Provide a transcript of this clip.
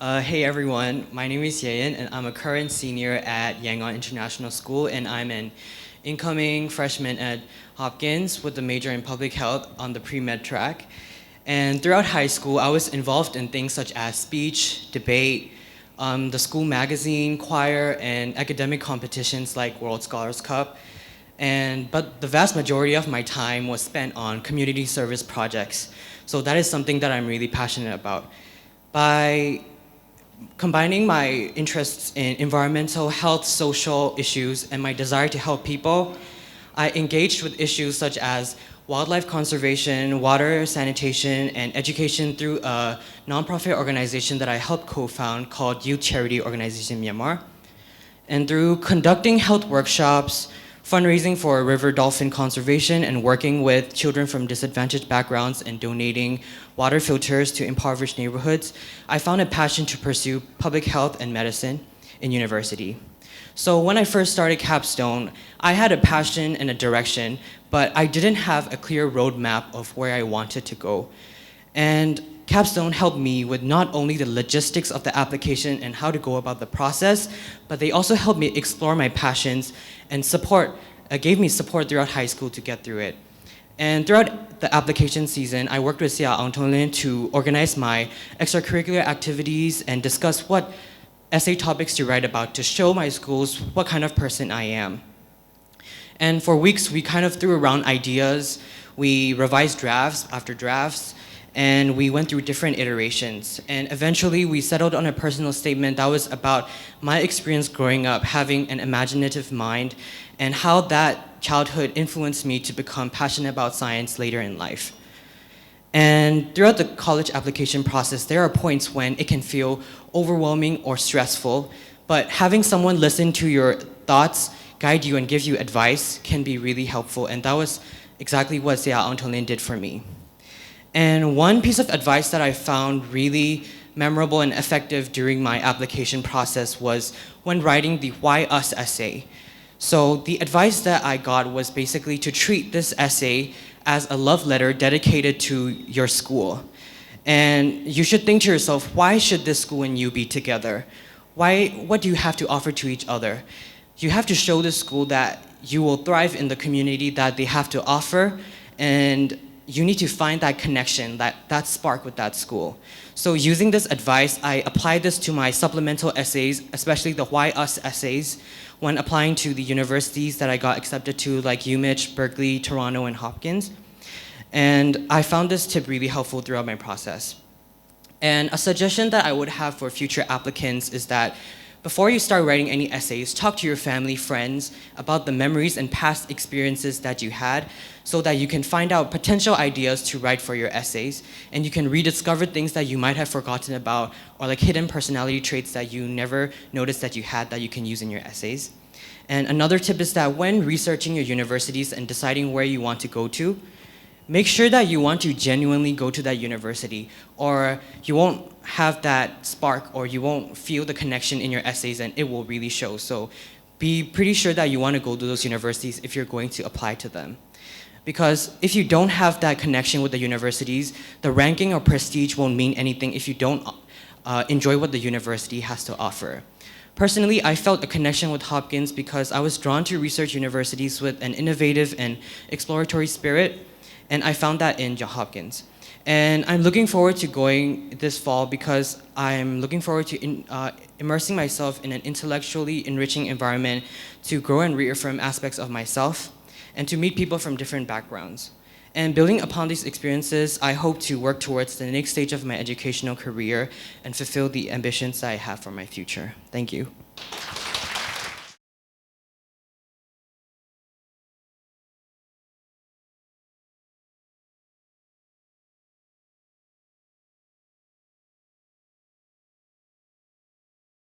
Hey everyone, my name is Ye Yint and I'm a current senior at Yangon International School and I'm an incoming freshman at Hopkins with a major in public health on the pre-med track. And throughout high school, I was involved in things such as speech, debate, the school magazine, choir, and academic competitions like World Scholars Cup. But the vast majority of my time was spent on community service projects. So that is something that I'm really passionate about. By combining my interests in environmental, health, social issues, and my desire to help people, I engaged with issues such as wildlife conservation, water sanitation, and education through a nonprofit organization that I helped co-found called Youth Charity Organization Myanmar. And through conducting health workshops, fundraising for river dolphin conservation, and working with children from disadvantaged backgrounds and donating water filters to impoverished neighborhoods, I found a passion to pursue public health and medicine in university. So when I first started Capstone, I had a passion and a direction, but I didn't have a clear roadmap of where I wanted to go. And Capstone helped me with not only the logistics of the application and how to go about the process, but they also helped me explore my passions and gave me support throughout high school to get through it. And throughout the application season, I worked with Sia Angtonlin to organize my extracurricular activities and discuss what essay topics to write about to show my schools what kind of person I am. And for weeks, we kind of threw around ideas. We revised drafts after drafts, and we went through different iterations. And eventually, we settled on a personal statement that was about my experience growing up, having an imaginative mind, and how that childhood influenced me to become passionate about science later in life. And throughout the college application process, there are points when it can feel overwhelming or stressful, but having someone listen to your thoughts, guide you, and give you advice can be really helpful, and that was exactly what Sia Angtonlin did for me. And one piece of advice that I found really memorable and effective during my application process was when writing the Why Us essay. So the advice that I got was basically to treat this essay as a love letter dedicated to your school. And you should think to yourself, why should this school and you be together? What do you have to offer to each other? You have to show the school that you will thrive in the community that they have to offer, and you need to find that connection, that spark with that school. So using this advice, I applied this to my supplemental essays, especially the Why Us essays, when applying to the universities that I got accepted to, like UMich, Berkeley, Toronto, and Hopkins. And I found this tip really helpful throughout my process. And a suggestion that I would have for future applicants is that before you start writing any essays, talk to your family, friends about the memories and past experiences that you had so that you can find out potential ideas to write for your essays, and you can rediscover things that you might have forgotten about, or like hidden personality traits that you never noticed that you had that you can use in your essays. And another tip is that when researching your universities and deciding where you want to go to, make sure that you want to genuinely go to that university, or you won't have that spark, or you won't feel the connection in your essays, and it will really show. So be pretty sure that you want to go to those universities if you're going to apply to them. Because if you don't have that connection with the universities, the ranking or prestige won't mean anything if you don't enjoy what the university has to offer. Personally, I felt a connection with Hopkins because I was drawn to research universities with an innovative and exploratory spirit, and I found that in Johns Hopkins. And I'm looking forward to going this fall because I'm looking forward to immersing myself in an intellectually enriching environment to grow and reaffirm aspects of myself and to meet people from different backgrounds. And building upon these experiences, I hope to work towards the next stage of my educational career and fulfill the ambitions that I have for my future. Thank you.